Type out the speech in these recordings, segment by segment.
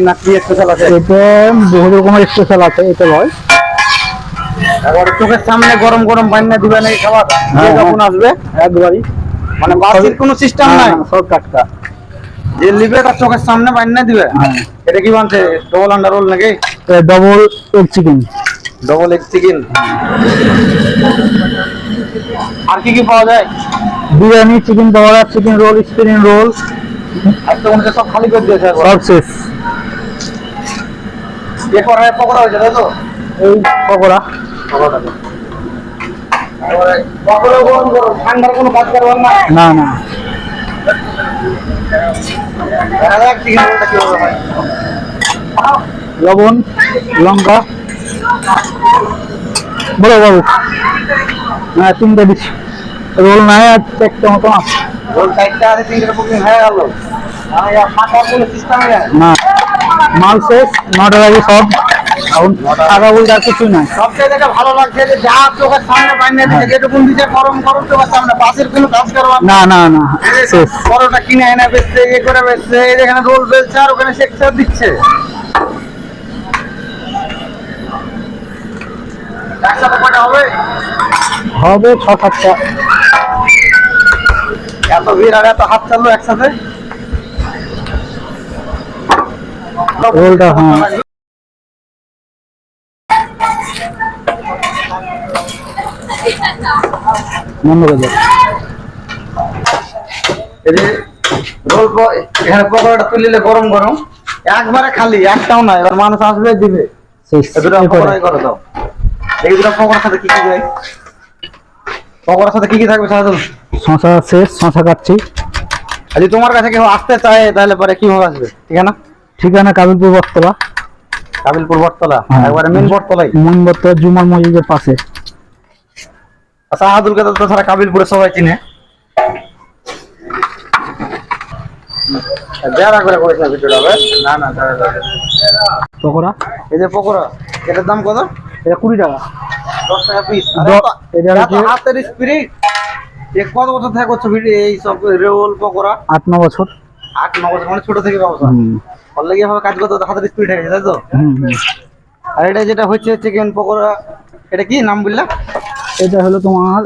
না কি স্পেশাল আছে? এটা বহু রকমের স্পেশাল আছে, এটা নয়। এবার চোখের সামনে গরম গরম বান্না দিবেন এই খাবার যে যখন আসবে একবারই, মানে বাসির কোনো সিস্টেম নাই, সব টাটকা। যে লিবে তার চোখের সামনে বান্না দিবে। হ্যাঁ, এটা কি বানছে? ডবল আন্ডার রোল নাকি double egg chicken. Double egg chicken. আর কি কি পাওয়া যায়? Biryani, chicken pakora, chicken roll, spring roll. আর তো মনে সব খালি করে দিয়েছে একবার। সব শেষ। এ করায় পকোড়া হয়েছে তাই তো? এই পকোড়া। পকোড়া গরম গরম, ঠান্ডার কোনো কাজ করবার না। না না, দেখা যাক চিকেন রোলটা কিভাবে হয়। লবণ, লঙ্কা, বলো বাবু। হ্যাঁ, 3টে দিচ্ছি। রোল নাই আর একটা মতো না। রোল 4টা আছে, 3টা বুকিং হয়ে গেল। ফাঁকা কোনো সিস্টেম নেই না, মাল শেষ, 9টার আগে সব। এখন টাকা বলতে আর কিছু নাই। সবচেয়ে যেটা ভালো লাগছে যে যা চোখের সামনে বানিয়ে দিচ্ছে, যেটুকুন দিচ্ছে গরম গরম চোখের সামনে, বাসের কোনো কাজ করবার না না না, শেষ। পরোটা কিনে এনে বেচছে, ইয়ে করে বেচছে, এই যেখানে রোল বেচছে আর ওখানে শেকচার দিচ্ছে। একসাথে কয়টা হবে? হবে 6-7টা। এত ভিড় আর এত হাত চাললো একসাথে। রোলটা, হ্যাঁ। বন্ধ করে দাও। এই যে রোল এখানে পকোড়াটা তুলিলে গরম গরম একবারে খালি, একটাও না। এবার মানুষ আসবে দিবে। শেষ। দুটো পকোড়াই করে দাও। এই দুটো পকোড়ার সাথে কি কি যায়? পকোড়ার সাথে কি কি থাকবে সাধারণ? শশা শেষ, শশা কাটছি। যদি তোমার কাছে কেউ আসতে চায় তাহলে পরে কিভাবে আসবে? ঠিকানা? ঠিকানা কাবিলপুর বটতলা। কাবিলপুর বটতলা, একবারে মেন বটতলাই। মেন বটতলা, জুমার মসজিদের পাশে। আচ্ছা, আহাদুলকে তো ছাড়া কাবিলপুরে সবাই চিনে। যারা করে করিস না ভিডিওটা হবে। না না, পকোড়া, এই যে পকোড়া, এটার দাম কত? এটা 20 টাকা। 10 টাকা পিস। এটা হচ্ছে হাতের স্পিরিট। এ কত বছর থেকে করছো ভিডিও এই সব রোল পকোড়া? 8-9 বছর। 8-9 বছর, মানে ছোট থেকে ব্যবসা। বললে কি ভাবে কাজ করতে হতো, হাতের স্পিড হয়ে গেছে তাই তো? আর এটা যেটা হচ্ছে চিকেন পকোড়া, এটা কি নাম বললা? এটা হলো তোমার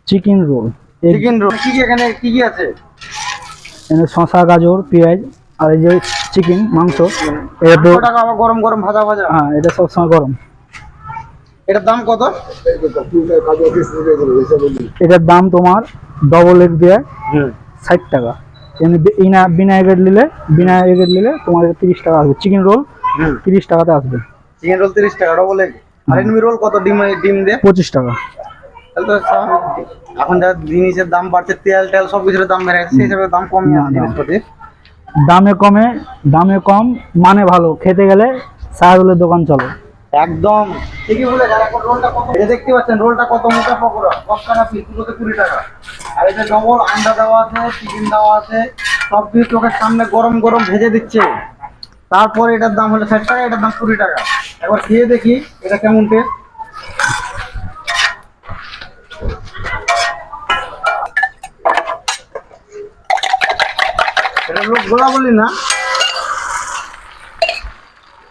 চিকেন রোল। চিকেন রোল কি কি এখানে কি কি আছে? এখানে শসা, গাজর, পেঁয়াজ আর এই যে চিকেন মাংস। এটা তো টাকা আবার গরম গরম ভাজা ভাজা। হ্যাঁ, এটা সবসময় গরম। এটার দাম কত? এটার দাম তোমার ডবল এগ দিয়ে 60 টাকা। বিনা এগের নিলে তোমার 30 টাকা আসবে। চিকেন রোল 30 টাকাতে আসবে। চিকেন রোল 30 টাকা ডবল এগ। আর এমনি রোল কত? ডিম দিয়ে 25 টাকা। তাহলে তো এখন যা জিনিসের দাম বাড়ছে, তেল টেল সব কিছুর দাম বেড়ে গেছে, সেই হিসাবে দাম কমই আছে জিনিসপাতির। দামে কম, মানে ভালো। খেতে গেলে সাহারুলের দোকান চলে। একদম ঠিকই বলে। রোলটা কত? এটা দেখতে পাচ্ছেন রোলটা কত মোটা পকোড়া, 10 টাকা পিস, দুটোতে 20 টাকা। আর এটা ডবল আন্ডা দেওয়া আছে, চিকেন দেওয়া আছে, সব কিছু চোখের সামনে গরম গরম ভেজে দিচ্ছে। তারপরে এটার দাম হলো 60 টাকা, এটার দাম 20 টাকা। একবার খেয়ে দেখি এটা কেমন টেস্ট। এটা লোক গোলা বলি না,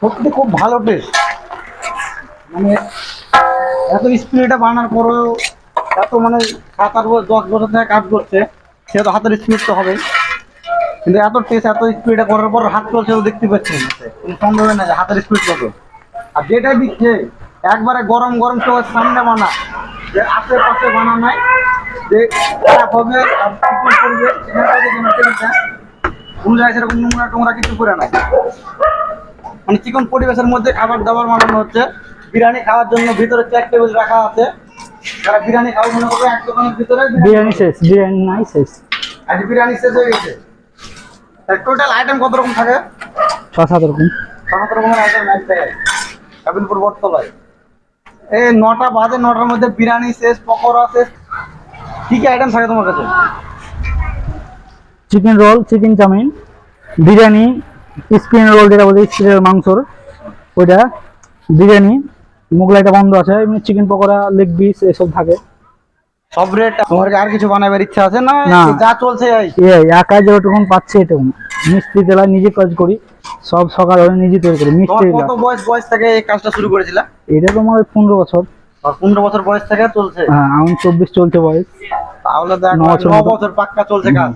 সত্যি খুব ভালো টেস্ট। মানে এত স্পিডে বানার পরেও, এত মানে 7-8 10 বছর থেকে কাজ করছে, সে তো হাতের স্পিড তো হবে। কিন্তু এত টেস্ট, এত স্পিডে করার পর হাত চলছেও দেখতে পাচ্ছেন, কোনো সন্দেহ না যে হাতের স্পিড কত। আর যেটা দিচ্ছে একবারে গরম গরম চোখের সামনে বানা, যে আশেপাশে বানা নাই যে খারাপ হবে আর চিকন করবে, কোনো জায়গায় সেরকম নোংরা টোংরা কিছু করে নাই। মানে চিকন পরিবেশের মধ্যে খাবার দাবার বানানো হচ্ছে। বিরিয়ানি খাওয়ার জন্য ভিতরে 4 টেবিল রাখা আছে। যারা বিরিয়ানি খাওয়া মনে করবে এক দোকানের ভিতরে বিরিয়ানি শেষ, বিরিয়ানি নাই শেষ। আজ বিরিয়ানি শেষ হয়ে গেছে। টোটাল আইটেম কত রকম থাকে? 6-7 রকম। 7 রকমের আইটেম এক জায়গায় কাবিলপুর বটতলায়। এই 9টা বাজে, 9টার মধ্যে বিরিয়ানি শেষ, পকোড়া শেষ। কি কি আইটেম থাকে তোমার কাছে? Chicken roll, chicken chow mein, biryani, spring roll যেটা বলতে স্প্রিং মাংসর ওইটা, বিরিয়ানি, মোগলাইটা বন্ধ আছে, এমনি চিকেন পকোড়া, লেগ পিস এসব থাকে। সব রেট। তোমার কি আর কিছু বানাবার ইচ্ছা আছে না? না। যা চলছে এই এই একা যেরকম পাচ্ছে এরকম মিস্ত্রি তেলা নিজে কাজ করি, সব সকাল হলে নিজে তৈরি করি তোমার মিস্ত্রি কত বয়স থেকে এই কাজটা শুরু করেছিলা? এটা তোমার 15 বছর। আর 15 বছর বয়স থেকে চলছে? হ্যাঁ, এখন 24 চলছে বয়স। তাহলে দেখ 9 বছর 9 মতো। বছর পাক্কা চলছে কাজ।